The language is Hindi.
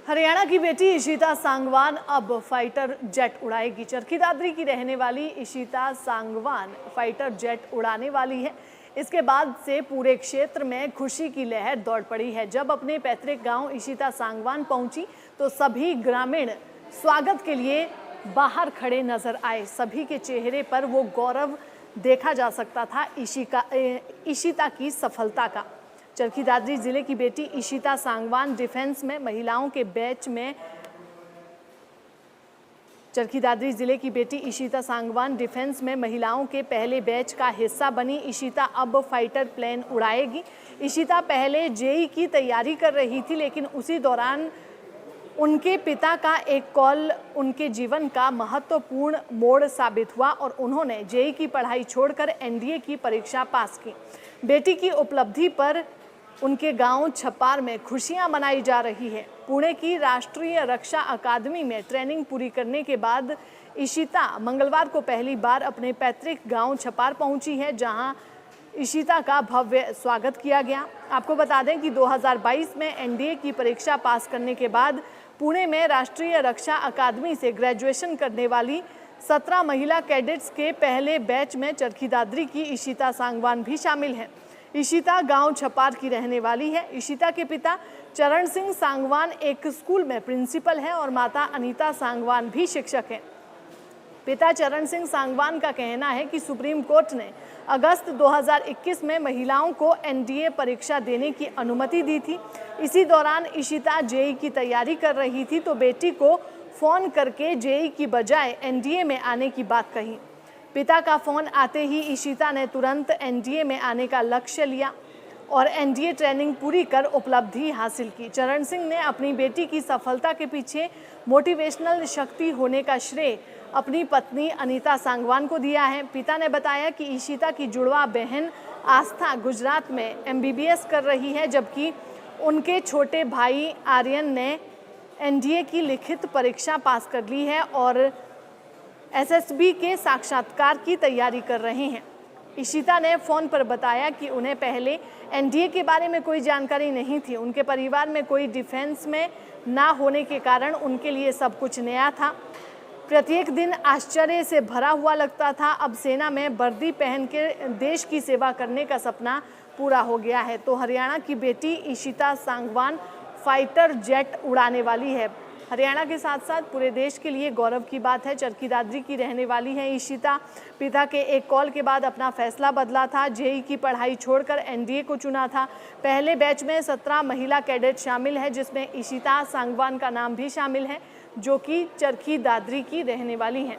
हरियाणा की बेटी इशिता सांगवान अब फाइटर जेट उड़ाएगी। चरखी दादरी की रहने वाली इशिता सांगवान फाइटर जेट उड़ाने वाली है। इसके बाद से पूरे क्षेत्र में खुशी की लहर दौड़ पड़ी है। जब अपने पैतृक गांव इशिता सांगवान पहुंची तो सभी ग्रामीण स्वागत के लिए बाहर खड़े नजर आए। सभी के चेहरे पर वो गौरव देखा जा सकता था इशिता की सफलता का। चरखी दादरी जिले की बेटी इशिता सांगवान डिफेंस में महिलाओं के बैच में चरखी दादरी जिले की बेटी इशिता सांगवान डिफेंस में महिलाओं के पहले बैच का हिस्सा बनी। इशिता अब फाइटर प्लेन उड़ाएगी। इशिता पहले जेई की तैयारी कर रही थी, लेकिन उसी दौरान उनके पिता का एक कॉल उनके जीवन का महत्वपूर्ण मोड़ साबित हुआ और उन्होंने जेई की पढ़ाई छोड़कर एनडीए की परीक्षा पास की। बेटी की उपलब्धि पर उनके गांव छपार में खुशियां मनाई जा रही है। पुणे की राष्ट्रीय रक्षा अकादमी में ट्रेनिंग पूरी करने के बाद इशिता मंगलवार को पहली बार अपने पैतृक गांव छपार पहुंची है, जहां इशिता का भव्य स्वागत किया गया। आपको बता दें कि 2022 में एनडीए की परीक्षा पास करने के बाद पुणे में राष्ट्रीय रक्षा अकादमी से ग्रेजुएशन करने वाली 17 महिला कैडेट्स के पहले बैच में चरखी दादरी की इशिता सांगवान भी शामिल हैं। इशिता गांव छपार की रहने वाली है। इशिता के पिता चरण सिंह सांगवान एक स्कूल में प्रिंसिपल हैं और माता अनीता सांगवान भी शिक्षक हैं। पिता चरण सिंह सांगवान का कहना है कि सुप्रीम कोर्ट ने अगस्त 2021 में महिलाओं को एनडीए परीक्षा देने की अनुमति दी थी। इसी दौरान इशिता जेई की तैयारी कर रही थी तो बेटी को फोन करके जेई की बजाय एनडीए में आने की बात कही। पिता का फोन आते ही इशिता ने तुरंत एनडीए में आने का लक्ष्य लिया और एनडीए ट्रेनिंग पूरी कर उपलब्धि हासिल की। चरण सिंह ने अपनी बेटी की सफलता के पीछे मोटिवेशनल शक्ति होने का श्रेय अपनी पत्नी अनीता सांगवान को दिया है। पिता ने बताया कि इशिता की जुड़वा बहन आस्था गुजरात में एमबीबीएस कर रही है, जबकि उनके छोटे भाई आर्यन ने एनडीए की लिखित परीक्षा पास कर ली है और एसएसबी के साक्षात्कार की तैयारी कर रहे हैं। इशिता ने फ़ोन पर बताया कि उन्हें पहले एनडीए के बारे में कोई जानकारी नहीं थी। उनके परिवार में कोई डिफेंस में ना होने के कारण उनके लिए सब कुछ नया था। प्रत्येक दिन आश्चर्य से भरा हुआ लगता था। अब सेना में वर्दी पहन के देश की सेवा करने का सपना पूरा हो गया है। तो हरियाणा की बेटी इशिता सांगवान फाइटर जेट उड़ाने वाली है। हरियाणा के साथ साथ पूरे देश के लिए गौरव की बात है। चरखी दादरी की रहने वाली है इशिता। पिता के एक कॉल के बाद अपना फैसला बदला था। जेई की पढ़ाई छोड़कर एनडीए को चुना था। पहले बैच में 17 महिला कैडेट शामिल है, जिसमें इशिता सांगवान का नाम भी शामिल है, जो कि चरखी दादरी की रहने वाली हैं।